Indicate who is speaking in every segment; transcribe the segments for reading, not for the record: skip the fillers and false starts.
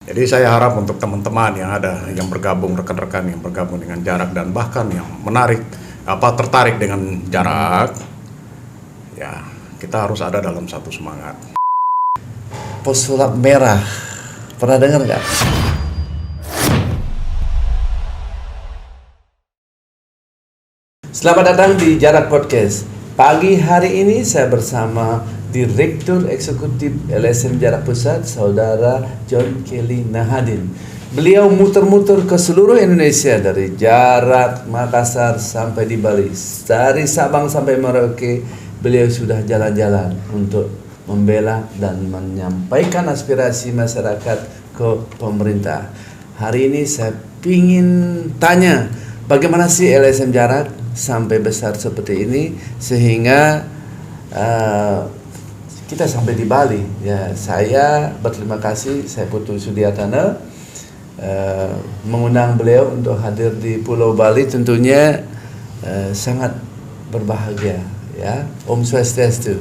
Speaker 1: Jadi saya harap untuk teman-teman yang ada, yang bergabung, rekan-rekan yang bergabung dengan jarak dan bahkan yang tertarik dengan jarak, ya kita harus ada dalam satu semangat.
Speaker 2: Pesulap merah, pernah dengar nggak? Selamat datang di Jarak Podcast. Pagi hari ini saya bersama Direktur Eksekutif LSM Jarak Pusat, Saudara John Kelly Nahadin. Beliau muter-muter ke seluruh Indonesia, dari Jarak, Makassar sampai di Bali. Dari Sabang sampai Merauke, beliau sudah jalan-jalan untuk membela dan menyampaikan aspirasi masyarakat ke pemerintah. Hari ini saya ingin tanya, bagaimana sih LSM Jarak sampai besar seperti ini sehingga kita sampai di Bali. Ya, saya berterima kasih, saya Putu Sudiatana mengundang beliau untuk hadir di Pulau Bali. Tentunya sangat berbahagia. Ya, Om Swastiastu.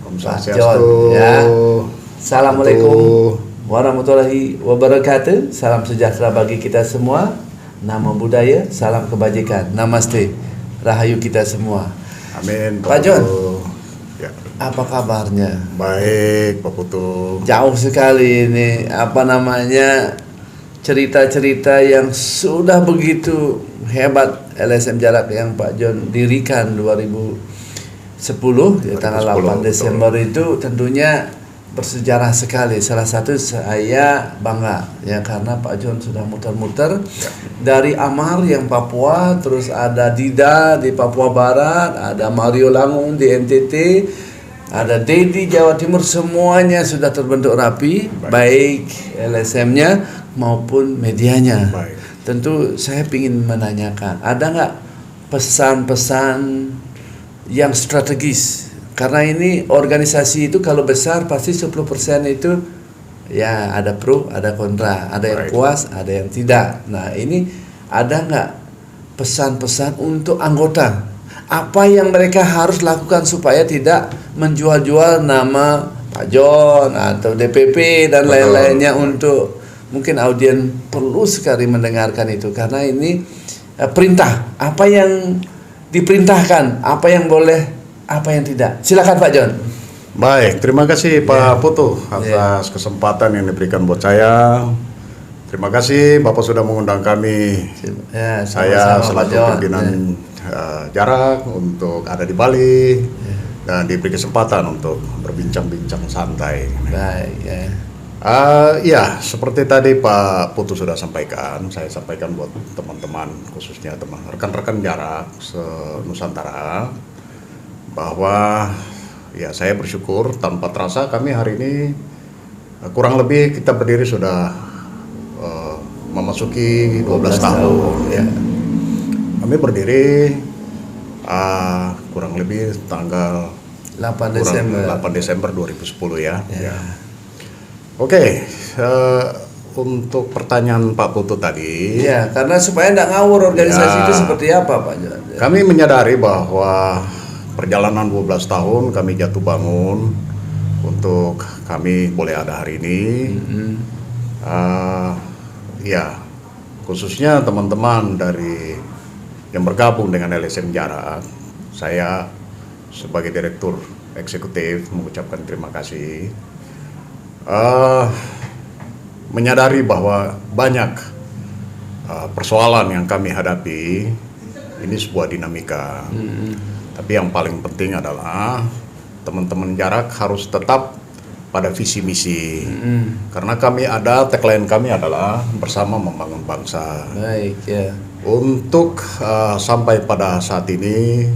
Speaker 1: Om
Speaker 2: Pak
Speaker 1: Swastiastu.
Speaker 2: John, ya. Assalamualaikum warahmatullahi wabarakatuh. Salam sejahtera bagi kita semua. Nama budaya, salam kebajikan. Namaste. Rahayu kita semua.
Speaker 1: Amin.
Speaker 2: Pak John,
Speaker 1: ya.
Speaker 2: apa kabarnya?
Speaker 1: Baik, Pak Putu.
Speaker 2: Jauh sekali ini, cerita-cerita yang sudah begitu hebat LSM Jarak yang Pak John dirikan 2010 di tanggal 8 Desember itu tentunya bersejarah sekali. Salah satu saya bangga ya, karena Pak John sudah muter-muter dari Amar yang Papua, terus ada Dida di Papua Barat, ada Mario Langung di NTT, ada Dedi Jawa Timur. Semuanya sudah terbentuk rapi, baik LSM-nya maupun medianya.
Speaker 1: Baik.
Speaker 2: Tentu saya ingin menanyakan, ada nggak pesan-pesan yang strategis? Karena ini organisasi itu kalau besar pasti 10% itu ya ada pro, ada kontra, ada yang puas, ada yang tidak. Nah, ini ada nggak pesan-pesan untuk anggota? Apa yang mereka harus lakukan supaya tidak menjual-jual nama Pak John atau DPP dan lain-lainnya? Untuk mungkin audien perlu sekali mendengarkan itu, karena ini perintah. Apa yang diperintahkan, apa yang boleh, apa yang tidak. Silakan Pak John.
Speaker 1: Baik, terima kasih Pak Putu atas kesempatan yang diberikan buat saya. Terima kasih Bapak sudah mengundang kami.
Speaker 2: Ya,
Speaker 1: saya selaku pimpinan Jarak untuk ada di Bali dan diberi kesempatan untuk berbincang-bincang santai.
Speaker 2: Baik, ya.
Speaker 1: Ya, seperti tadi Pak Putu sudah sampaikan, saya sampaikan buat teman-teman, khususnya rekan-rekan Jarak se-Nusantara, bahwa ya saya bersyukur tanpa terasa kami hari ini kurang lebih kita berdiri sudah memasuki 12 tahun ya. Kami berdiri kurang lebih tanggal
Speaker 2: 8 Desember
Speaker 1: 2010 ya. Oke, untuk pertanyaan Pak Putu tadi.
Speaker 2: Ya, karena supaya tidak ngawur organisasi itu seperti apa Pak John?
Speaker 1: Kami menyadari bahwa perjalanan 12 tahun kami jatuh bangun untuk kami boleh ada hari ini. Ya, khususnya teman-teman dari yang bergabung dengan LSM Jarak, saya sebagai Direktur Eksekutif mengucapkan terima kasih. Menyadari bahwa banyak persoalan yang kami hadapi, ini sebuah dinamika. Tapi yang paling penting adalah teman-teman Jarak harus tetap pada visi misi. Karena tagline kami adalah bersama membangun bangsa.
Speaker 2: Baik, ya.
Speaker 1: Untuk sampai pada saat ini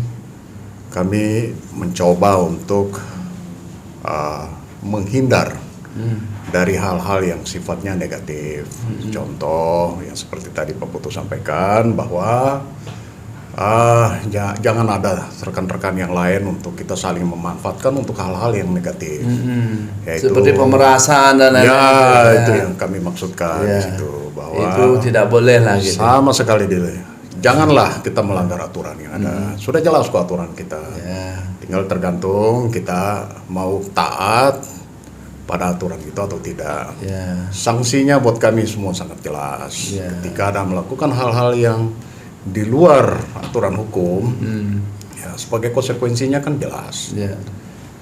Speaker 1: kami mencoba untuk menghindar dari hal-hal yang sifatnya negatif. Contoh yang seperti tadi Pak Putu sampaikan bahwa jangan ada rekan-rekan yang lain untuk kita saling memanfaatkan untuk hal-hal yang negatif. Yaitu,
Speaker 2: seperti pemerasan dan lain-lain.
Speaker 1: Ya, itu yang kami maksudkan di situ, bahwa
Speaker 2: itu tidak boleh lah gitu.
Speaker 1: Sama sekali janganlah kita melanggar aturan yang ada. Sudah jelas kok aturan kita. Tinggal tergantung kita mau taat pada aturan itu atau tidak.
Speaker 2: Ya.
Speaker 1: Sanksinya buat kami semua sangat jelas.
Speaker 2: Ya.
Speaker 1: Ketika ada melakukan hal-hal yang di luar aturan hukum, ya sebagai konsekuensinya kan jelas.
Speaker 2: Ya.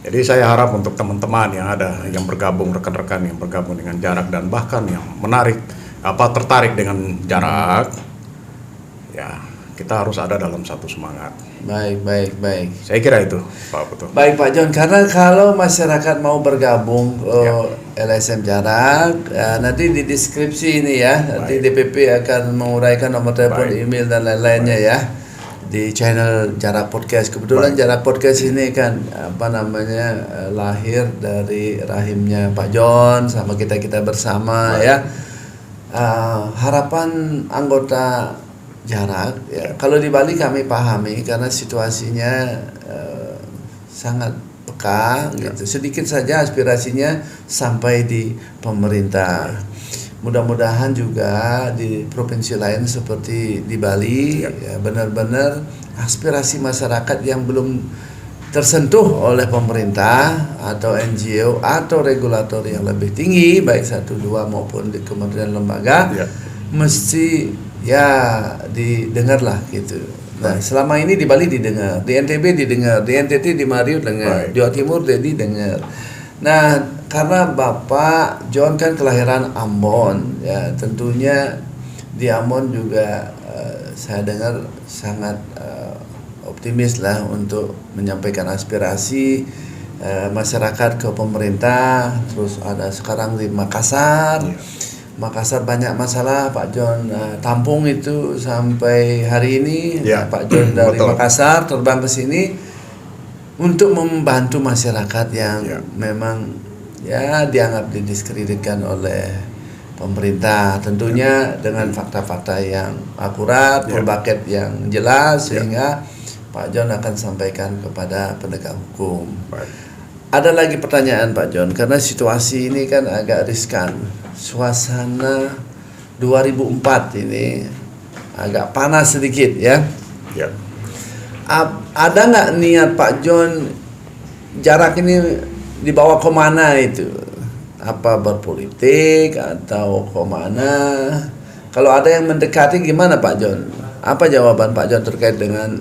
Speaker 1: Jadi saya harap untuk teman-teman yang ada, yang bergabung, rekan-rekan yang bergabung dengan Jarak dan bahkan yang tertarik dengan Jarak, ya kita harus ada dalam satu semangat.
Speaker 2: Baik.
Speaker 1: Saya kira itu, Pak Putu.
Speaker 2: Baik Pak John, karena kalau masyarakat mau bergabung LSM Jarak, nanti di deskripsi ini ya, nanti DPP akan menguraikan nomor telepon, email dan lain-lainnya ya di channel Jarak Podcast. Kebetulan Jarak Podcast ini kan lahir dari rahimnya Pak John sama kita bersama ya. Harapan anggota Jarak ya. Kalau di Bali kami pahami karena situasinya sangat peka gitu. Sedikit saja aspirasinya sampai di pemerintah. Mudah-mudahan juga di provinsi lain seperti di Bali ya, benar-benar aspirasi masyarakat yang belum tersentuh oleh pemerintah atau NGO atau regulator yang lebih tinggi baik 1, 2 maupun di kementerian lembaga mesti didengar lah gitu. Nah, selama ini di Bali didengar, di NTB didengar, di NTT di Mario dengar, Jawa Timur didengar. Nah, karena Bapak John kan kelahiran Ambon, ya tentunya di Ambon juga saya dengar sangat optimis lah untuk menyampaikan aspirasi masyarakat ke pemerintah. Terus ada sekarang di Makassar. Makassar banyak masalah Pak John tampung itu sampai hari ini Pak John dari Makassar terbang ke sini untuk membantu masyarakat yang memang dianggap didiskreditkan oleh pemerintah, tentunya dengan fakta-fakta yang akurat, berbaket yang jelas sehingga Pak John akan sampaikan kepada penegak hukum. Ada lagi pertanyaan Pak John, karena situasi ini kan agak riskan. Suasana 2004 ini agak panas sedikit ya. Ada nggak niat Pak John Jarak ini dibawa kemana itu? Apa berpolitik atau kemana? Kalau ada yang mendekati gimana Pak John? Apa jawaban Pak John terkait dengan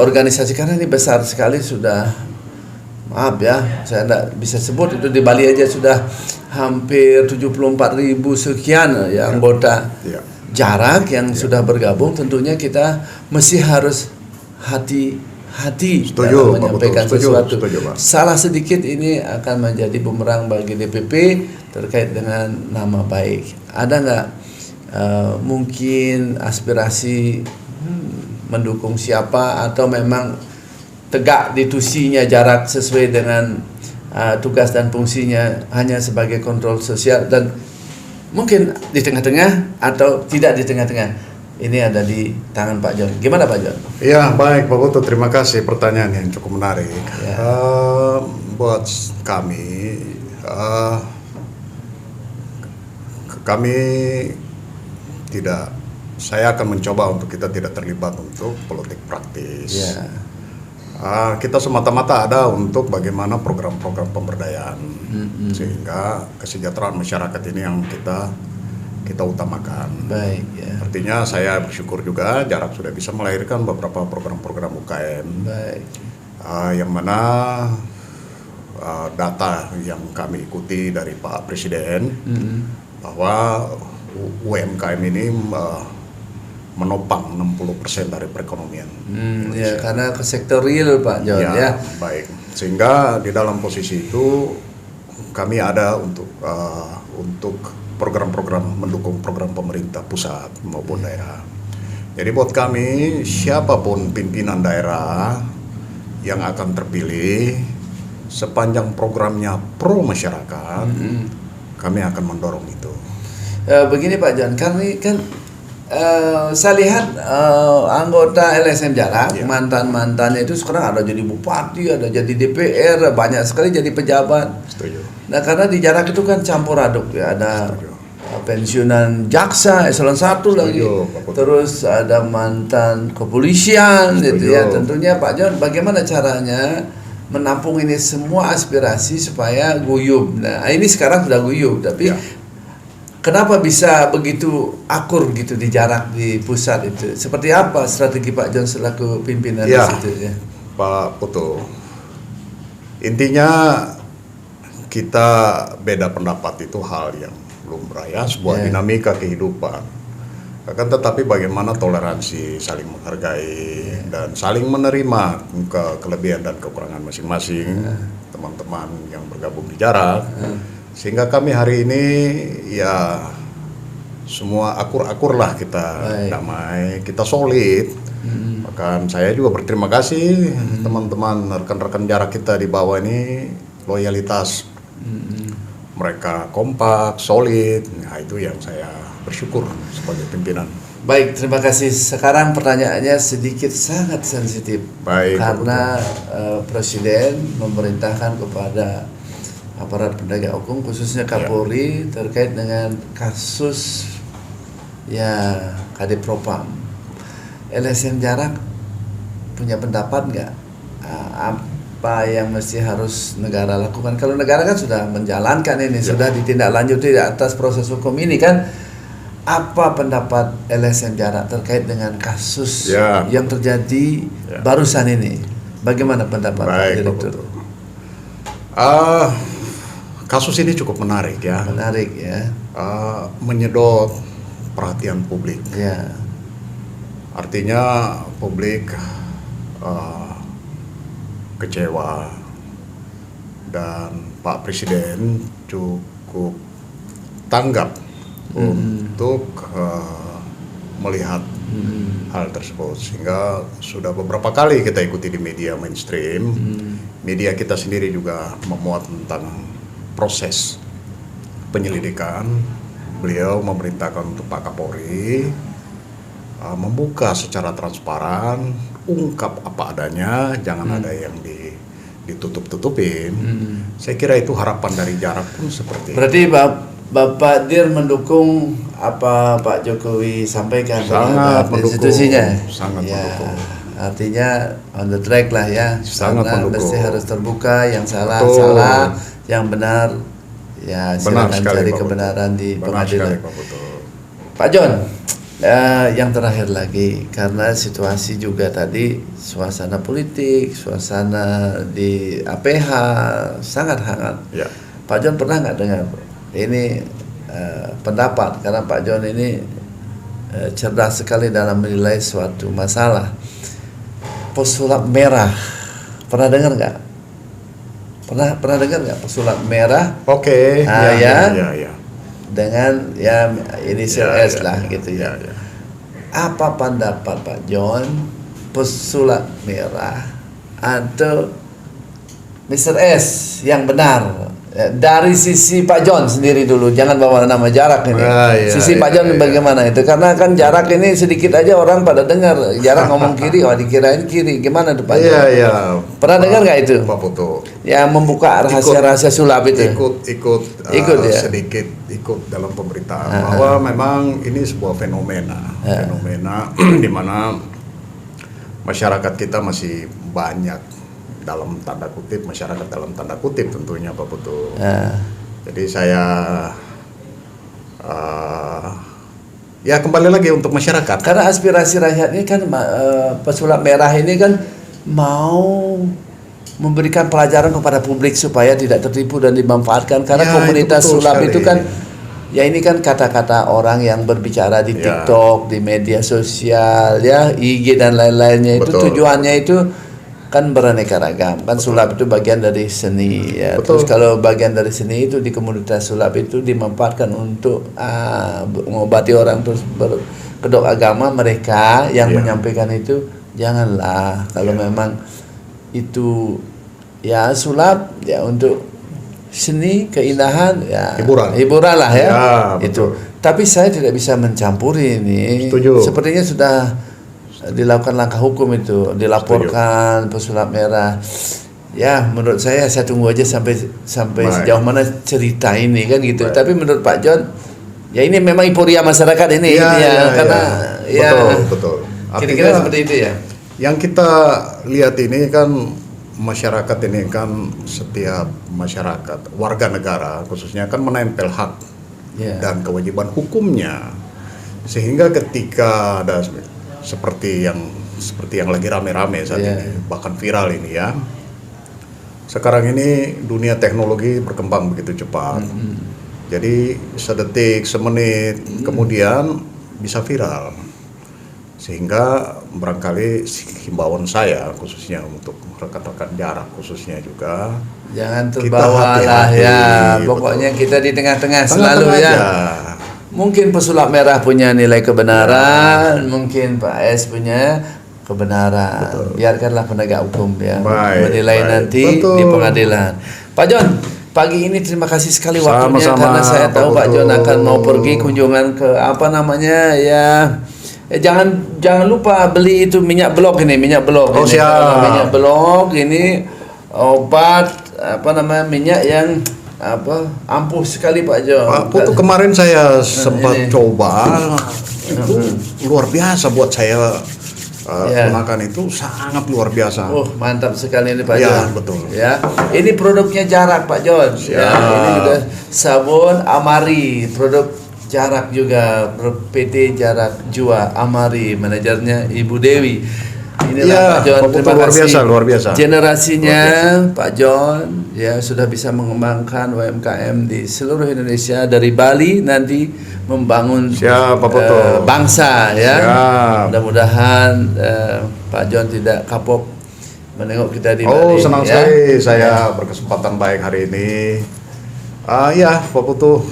Speaker 2: organisasi, karena ini besar sekali sudah. Maaf ya, saya tidak bisa sebut itu, di Bali aja sudah hampir 74.000 sekian ya anggota Jarak yang sudah bergabung. Tentunya kita mesti harus hati-hati dalam menyampaikan sesuatu. Salah sedikit ini akan menjadi bumerang bagi DPP terkait dengan nama baik. Ada nggak mungkin aspirasi mendukung siapa, atau memang tegak ditusinya Jarak sesuai dengan tugas dan fungsinya hanya sebagai kontrol sosial, dan mungkin di tengah-tengah atau tidak di tengah-tengah? Ini ada di tangan Pak John. Gimana Pak John?
Speaker 1: Ya baik Pak Putu, terima kasih pertanyaan yang cukup menarik. Buat kami tidak, saya akan mencoba untuk kita tidak terlibat untuk politik praktis. Kita semata-mata ada untuk bagaimana program-program pemberdayaan sehingga kesejahteraan masyarakat ini yang kita utamakan. Artinya saya bersyukur juga Jarak sudah bisa melahirkan beberapa program-program UKM yang mana data yang kami ikuti dari Pak Presiden bahwa UMKM ini menopang 60% dari perekonomian.
Speaker 2: Karena ke sektor real Pak John ya.
Speaker 1: Baik. Sehingga di dalam posisi itu kami ada untuk program-program mendukung program pemerintah pusat maupun daerah. Jadi buat kami siapapun pimpinan daerah yang akan terpilih sepanjang programnya pro masyarakat, kami akan mendorong itu.
Speaker 2: Begini Pak John, kami kan saya lihat anggota LSM Jarak mantan-mantannya itu sekarang ada jadi bupati, ada jadi DPR, banyak sekali jadi pejabat. Nah karena di Jarak itu kan campur aduk ya, ada pensiunan jaksa eselon 1 lagi, terus ada mantan kepolisian gitu ya. Tentunya Pak John, bagaimana caranya menampung ini semua aspirasi supaya guyub. Nah, ini sekarang sudah guyub, tapi
Speaker 1: Ya.
Speaker 2: kenapa bisa begitu akur gitu di jarak di pusat itu? Seperti apa strategi Pak John selaku pimpinan
Speaker 1: Ya.
Speaker 2: di situ ya?
Speaker 1: Pak Putu, intinya kita beda pendapat itu hal yang lumrah ya, sebuah
Speaker 2: Ya.
Speaker 1: dinamika kehidupan. Akan tetapi bagaimana toleransi, saling menghargai dan saling menerima kelebihan dan kekurangan masing-masing teman-teman yang bergabung di jarak, sehingga kami hari ini ya semua akur-akur lah, kita
Speaker 2: Baik.
Speaker 1: damai, kita solid. Bahkan saya juga berterima kasih teman-teman rekan-rekan jarak kita di bawah ini, loyalitas mereka kompak, solid. Nah, itu yang saya bersyukur sebagai pimpinan.
Speaker 2: Baik, terima kasih. Sekarang pertanyaannya sedikit sangat sensitif.
Speaker 1: Baik,
Speaker 2: Karena Presiden memerintahkan kepada aparat penegak hukum khususnya Kapolri terkait dengan kasus ya Kadif Propam. LSM Jarak punya pendapat nggak apa yang mesti harus negara lakukan? Kalau negara kan sudah menjalankan ini, sudah ditindaklanjuti di atas proses hukum ini kan. Apa pendapat LSM Jarak terkait dengan kasus yang terjadi barusan ini? Bagaimana pendapat Pak
Speaker 1: Baik,
Speaker 2: Direktur?
Speaker 1: Pak Putu. Kasus ini cukup menarik ya.
Speaker 2: Menarik ya.
Speaker 1: Menyedot perhatian publik.
Speaker 2: Ya.
Speaker 1: Artinya publik kecewa dan Pak Presiden cukup tanggap untuk melihat hal tersebut, sehingga sudah beberapa kali kita ikuti di media mainstream. Media kita sendiri juga memuat tentang proses penyelidikan. Beliau memerintahkan untuk Pak Kapolri membuka secara transparan, ungkap apa adanya, jangan ada yang ditutup-tutupin. Saya kira itu harapan dari jarak pun seperti
Speaker 2: Berarti Bapak Dir mendukung apa Pak Jokowi sampaikan
Speaker 1: Sangat
Speaker 2: terhadap
Speaker 1: mendukung.
Speaker 2: institusinya.
Speaker 1: Sangat
Speaker 2: ya,
Speaker 1: mendukung.
Speaker 2: Artinya on the track lah ya.
Speaker 1: Sangat
Speaker 2: Karena
Speaker 1: mendukung.
Speaker 2: mesti harus terbuka, yang salah
Speaker 1: Betul.
Speaker 2: salah, yang benar ya
Speaker 1: Benar
Speaker 2: silakan
Speaker 1: sekali,
Speaker 2: cari
Speaker 1: Pak
Speaker 2: kebenaran
Speaker 1: Putu.
Speaker 2: di
Speaker 1: Benar
Speaker 2: pengadilan.
Speaker 1: sekali, Pak Putu.
Speaker 2: Pak John, yang terakhir lagi, karena situasi juga tadi suasana politik, suasana di APH sangat hangat.
Speaker 1: Ya.
Speaker 2: Pak John pernah nggak dengar ini pendapat, karena Pak John ini cerdas sekali dalam menilai suatu masalah. Pesulap merah, pernah dengar nggak? Pernah dengar nggak pesulap merah?
Speaker 1: Oke.
Speaker 2: Ya.
Speaker 1: Ya.
Speaker 2: Dengan ya inisial
Speaker 1: Ya,
Speaker 2: S lah gitu ya.
Speaker 1: Ya.
Speaker 2: Apa pendapat Pak John pesulap merah atau Mr. S yang benar? Dari sisi Pak John sendiri dulu, jangan bawa nama jarak ini. Sisi Pak John bagaimana itu? Karena kan jarak ini sedikit aja orang pada dengar jarak ngomong kiri, dikirain kiri. Gimana tuh Pak John?
Speaker 1: Iya.
Speaker 2: Pernah dengar nggak itu?
Speaker 1: Pak Putu.
Speaker 2: Yang membuka rahasia-rahasia sulap itu.
Speaker 1: Ikut
Speaker 2: ya?
Speaker 1: sedikit ikut dalam pemberitaan bahwa memang ini sebuah fenomena di mana masyarakat kita masih banyak dalam tanda kutip, masyarakat dalam tanda kutip tentunya Pak Putu. Jadi saya ya kembali lagi untuk masyarakat.
Speaker 2: Karena aspirasi rakyat ini kan pesulap merah ini kan mau memberikan pelajaran kepada publik supaya tidak tertipu dan dimanfaatkan, karena
Speaker 1: Ya,
Speaker 2: komunitas
Speaker 1: itu betul
Speaker 2: sulap
Speaker 1: sekali.
Speaker 2: itu kan ya ini kan kata-kata orang yang berbicara di TikTok, di media sosial ya, IG dan lain-lainnya. Itu
Speaker 1: Betul.
Speaker 2: tujuannya itu kan beraneka ragam. Kan sulap itu bagian dari seni ya.
Speaker 1: Betul.
Speaker 2: Terus kalau bagian dari seni itu di komunitas sulap itu dimanfaatkan untuk mengobati orang, terus berkedok agama. Mereka yang menyampaikan itu janganlah, kalau memang itu ya sulap ya untuk seni, keindahan ya, hiburan lah ya, itu. Tapi saya tidak bisa mencampuri ini.
Speaker 1: Setuju.
Speaker 2: Sepertinya sudah dilakukan langkah hukum itu, dilaporkan pesulap merah. Ya, menurut saya tunggu aja sampai sejauh mana cerita ini kan gitu. Tapi menurut Pak John, ya ini memang euforia masyarakat ini, karena
Speaker 1: betul.
Speaker 2: kira-kira seperti itu ya.
Speaker 1: Yang kita lihat ini kan masyarakat ini kan, setiap masyarakat, warga negara khususnya kan menempel hak dan kewajiban hukumnya. Sehingga ketika ada seperti yang lagi rame-rame saat ini, bahkan viral ini ya. Sekarang ini dunia teknologi berkembang begitu cepat. Jadi sedetik, semenit kemudian bisa viral. Sehingga barangkali himbauan saya khususnya untuk rekan-rekan jarak khususnya juga,
Speaker 2: jangan terbawa lah ya. Pokoknya kita di tengah-tengah selalu ya. Mungkin pesulap merah punya nilai kebenaran, mungkin Pak S punya kebenaran. Betul. Biarkanlah penegak hukum ya menilai nanti di pengadilan. Pak John, pagi ini terima kasih sekali waktunya, karena saya tahu Pak John akan mau pergi kunjungan ke apa namanya ya. Jangan lupa beli itu minyak blok ini, minyak blok.
Speaker 1: Oh,
Speaker 2: ini.
Speaker 1: siap.
Speaker 2: Minyak blok ini obat minyak yang ampuh sekali Pak John.
Speaker 1: Waktu kemarin saya sempat coba, itu luar biasa buat saya. Gunakan itu sangat luar biasa.
Speaker 2: Mantap sekali ini Pak John.
Speaker 1: Ya, betul.
Speaker 2: Ya, ini produknya Jarak Pak John. Ya, ini juga sabun Amari, produk Jarak juga, PT Jarak Jua Amari, manajernya Ibu Dewi. Inilah Pak John, terima kasih.
Speaker 1: Luar biasa.
Speaker 2: Generasinya Pak John ya sudah bisa mengembangkan UMKM di seluruh Indonesia, dari Bali nanti membangun bangsa ya. Mudah-mudahan Pak John tidak kapok menengok kita di Bali.
Speaker 1: Senang sekali saya berkesempatan baik hari ini. Pak Putu,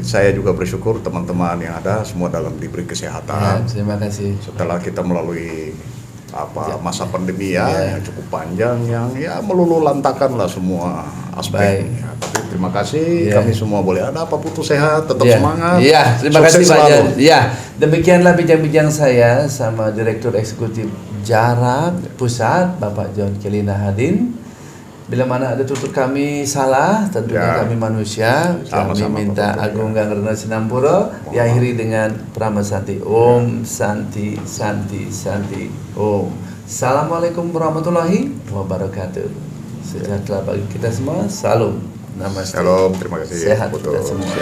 Speaker 1: saya juga bersyukur teman-teman yang ada semua dalam diberi kesehatan.
Speaker 2: Terima kasih.
Speaker 1: Setelah kita melalui masa pandemi yang cukup panjang, yang meluluh lantakan lah semua aspek. Tapi terima kasih, kami semua boleh ada Pak Putu sehat, tetap semangat.
Speaker 2: Terima kasih Pak John. Demikianlah bincang-bincang saya sama Direktur Eksekutif Jarak Pusat, Bapak John Kelina Hadin. Bila mana ada tutur kami salah, tentunya kami manusia. Kami minta Agung Ganggarna Sinampura diakhiri dengan Prama Santi. Om Santi Santi Santi Om. Assalamualaikum warahmatullahi wabarakatuh. Sejahtera bagi kita semua. Salam. Namaste.
Speaker 1: Salam. Terima kasih.
Speaker 2: Sehat kita semua.